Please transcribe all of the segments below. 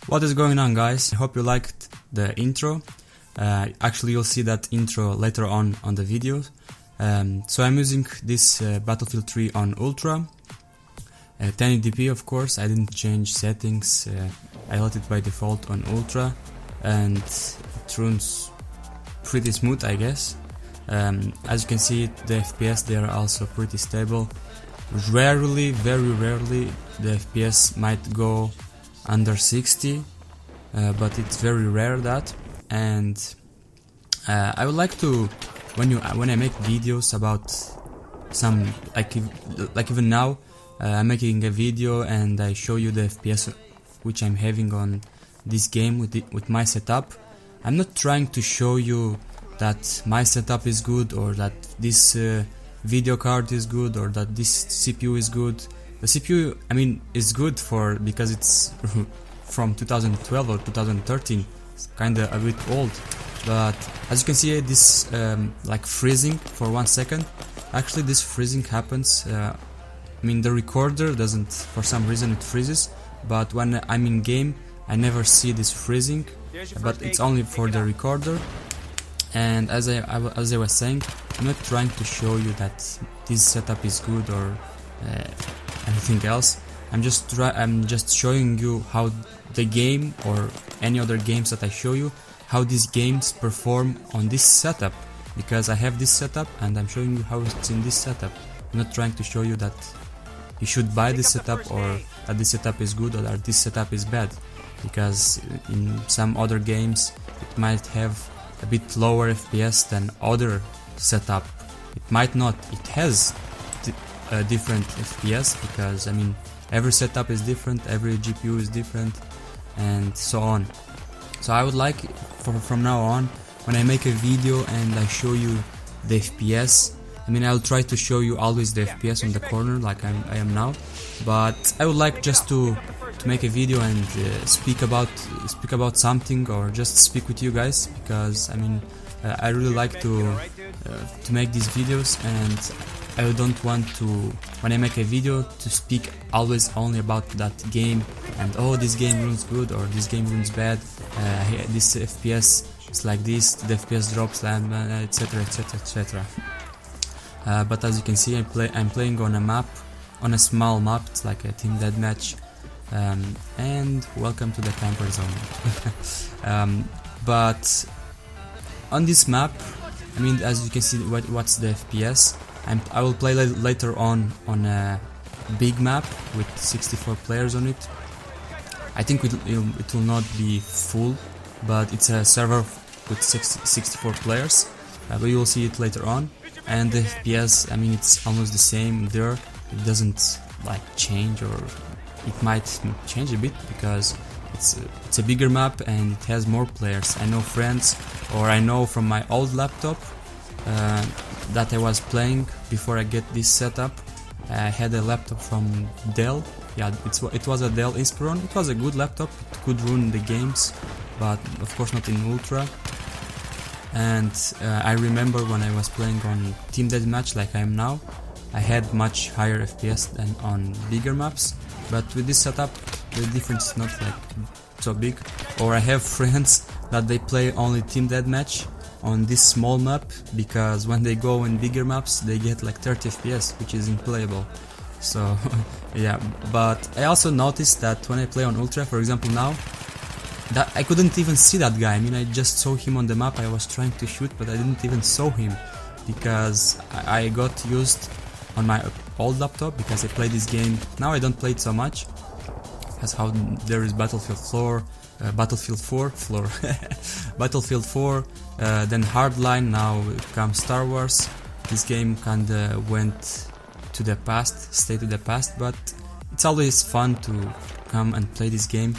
What is going on, guys? I hope you liked the intro. Actually, you'll see that intro later on the video. So I'm using this Battlefield 3 on Ultra. 1080p, of course. I didn't change settings. I left it by default on Ultra, and it runs pretty smooth, I guess. As you can see, the FPS they are also pretty stable. Rarely, very rarely, the FPS might go under 60, but it's very rare that. And I would like to, when I make videos about some, like even now, I'm making a video and I show you the FPS which I'm having on this game with my setup. I'm not trying to show you that my setup is good, or that this video card is good, or that this CPU is good. The CPU, I mean, is good because it's from 2012 or 2013. It's kinda a bit old, but as you can see, this like freezing for 1 second. Actually, this freezing happens. I mean, the recorder doesn't, for some reason it freezes, but when I'm in game, I never see this freezing. But it's only for the recorder. And as I was saying, I'm not trying to show you that this setup is good or anything else. I'm just showing you how the game, or any other games that I show you, how these games perform on this setup, because I have this setup and I'm showing you how it's in this setup. I'm not trying to show you that you should buy this setup, or that this setup is good, or that this setup is bad, because in some other games it might have a bit lower FPS than other setup. It might not. It has a different FPS, because I mean, every setup is different, every GPU is different, and so on. So I would like, from now on, when I make a video and I show you the FPS, I mean, I'll try to show you always the FPS on the corner like I am now, but I would like just to make a video and speak about something, or just speak with you guys, because I mean, I really like to make these videos, and I don't want to, when I make a video, to speak always only about that game, and oh, this game runs good, or this game runs bad, this FPS is like this, the FPS drops, etc, etc, etc. But as you can see, I'm playing on a map, on a small map. It's like a team deathmatch, and welcome to the camper zone. But on this map, I mean, as you can see, what's the FPS? I will play later on a big map with 64 players on it. I think it will not be full, but it's a server with 64 players. But you will see it later on. And the FPS, I mean, it's almost the same there. It doesn't like change, or it might change a bit, because it's a bigger map and it has more players. I know friends, or I know from my old laptop that I was playing before I get this setup. I had a laptop from Dell. Yeah, it was a Dell Inspiron. It was a good laptop. It could run the games, but of course not in Ultra. And I remember when I was playing on Team Deathmatch like I am now, I had much higher FPS than on bigger maps. But with this setup, the difference is not like so big. Or I have friends that they play only Team Deathmatch on this small map, because when they go in bigger maps, they get like 30 FPS, which is unplayable. So yeah, but I also noticed that when I play on Ultra, for example now, that I couldn't even see that guy. I mean, I just saw him on the map. I was trying to shoot, but I didn't even saw him, because I got used on my old laptop, because I play this game. Now I don't play it so much, because how there is Battlefield 4, Battlefield 4, Battlefield 4, then Hardline. Now comes Star Wars. This game kinda went to the past, stay to the past, but it's always fun to come and play this game.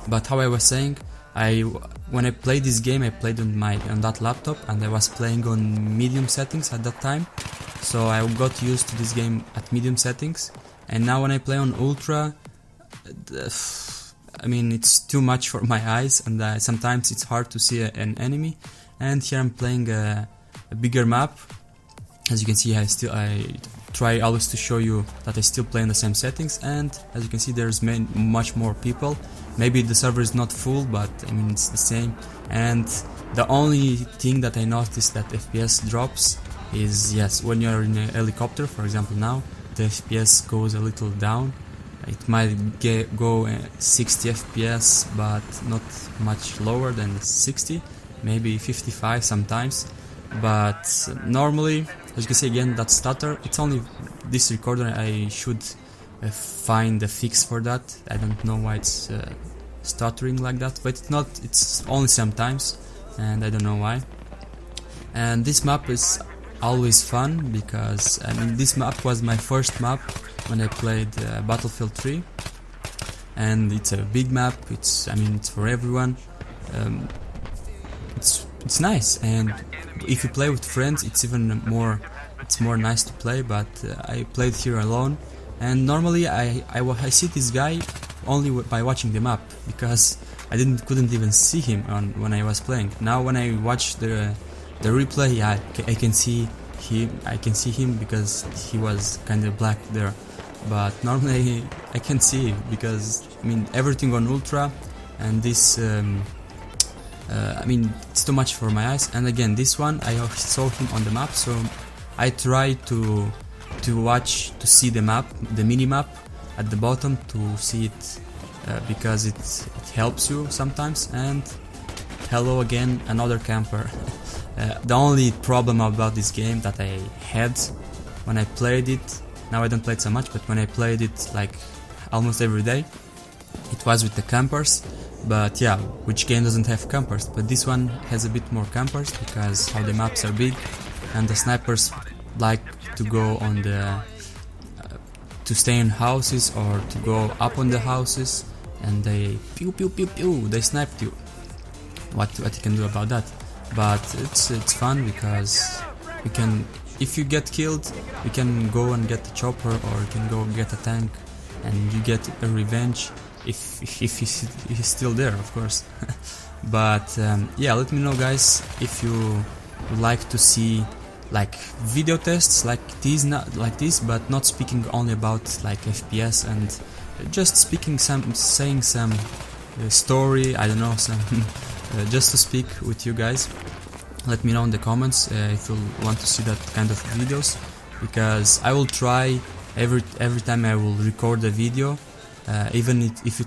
But how I was saying, when I played this game, I played on that laptop, and I was playing on medium settings at that time, so I got used to this game at medium settings. And now when I play on Ultra, I mean, it's too much for my eyes, and sometimes it's hard to see an enemy. And here I'm playing a bigger map. As you can see, try always to show you that I still play in the same settings, and as you can see there's much more people. Maybe the server is not full, but I mean it's the same. And the only thing that I noticed that FPS drops is, yes, when you're in a helicopter, for example now, the FPS goes a little down. It might go 60 FPS, but not much lower than 60, maybe 55 sometimes. But normally, as you can see again, that stutter, it's only this recorder. I should find a fix for that. I don't know why it's stuttering like that, but it's not, it's only sometimes, and I don't know why. And this map is always fun because, I mean, this map was my first map when I played Battlefield 3, and it's a big map. It's, I mean, it's for everyone. It's nice, and if you play with friends, it's even more. It's more nice to play. But I played here alone, and normally I see this guy only by watching the map, because I couldn't even see him when I was playing. Now when I watch the replay, yeah, I can see him. I can see him because he was kind of black there. But normally I can't see, because I mean everything on ultra, and this I mean it's too much for my eyes. And again, this one I saw him on the map, so I try to see the map, the mini map at the bottom, to see it because it helps you sometimes. And hello again, another camper. The only problem about this game that I had when I played it, now I don't play it so much, but when I played it like almost every day, it was with the campers. But yeah, which game doesn't have campers? But this one has a bit more campers, because how the maps are big, and the snipers like to go on the to stay in houses or to go up on the houses, and they pew pew pew pew, they sniped you. What you can do about that? But it's fun, because you can, if you get killed, you can go and get a chopper, or you can go get a tank, and you get a revenge if he's still there, of course. But yeah, let me know, guys, if you would like to see like video tests like these, not like this, but not speaking only about like FPS, and just saying some story, I don't know, some just to speak with you guys. Let me know in the comments if you want to see that kind of videos, because I will try every time I will record a video, even if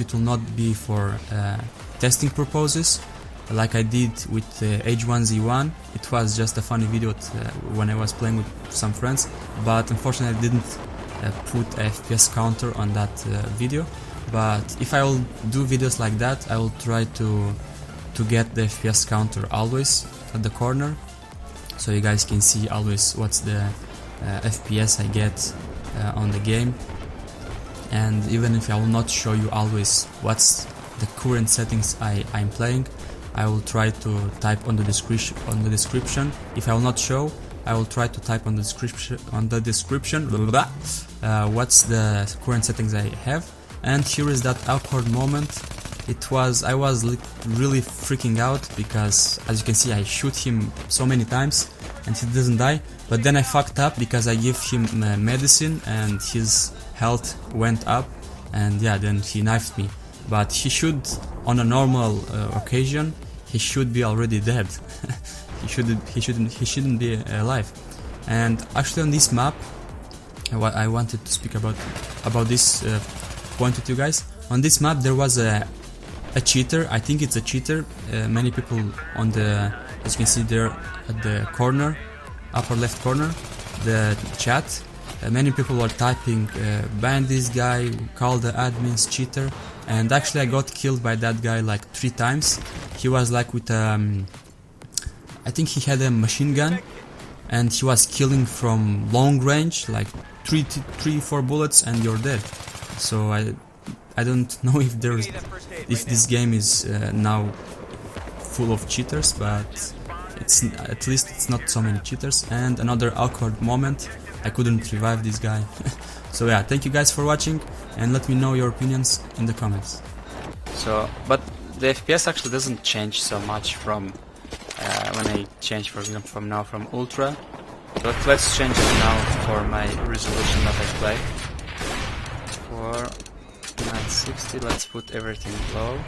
it will not be for testing purposes, like I did with H1Z1. It was just a funny video when I was playing with some friends, but unfortunately I didn't put a FPS counter on that video. But if I will do videos like that, I will try to get the FPS counter always at the corner, so you guys can see always what's the FPS I get on the game. And even if I will not show you always what's the current settings I'm playing, I will try to type on the description. If I will not show, I will try to type on the description what's the current settings I have. And here is that awkward moment. I was really freaking out, because as you can see I shoot him so many times and he doesn't die, but then I fucked up because I give him medicine and his health went up, and yeah, then he knifed me. But he should, on a normal occasion, he should be already dead. he shouldn't be alive. And actually on this map, I wanted to speak about this point with you guys. On this map there was a cheater. I think it's a cheater. Many people on the, as you can see there at the corner, upper left corner, the chat, many people were typing ban this guy, call the admins cheater. And actually I got killed by that guy like 3 times. He was like with I think he had a machine gun, and he was killing from long range, like 3-4 bullets and you're dead. So I don't know if this game is now full of cheaters, but at least it's not so many cheaters. And another awkward moment, I couldn't revive this guy. So yeah, thank you guys for watching, and let me know your opinions in the comments. So, but the FPS actually doesn't change so much from when I change, for example, from ultra But let's change it now for my resolution that I play. For 960, let's put everything low.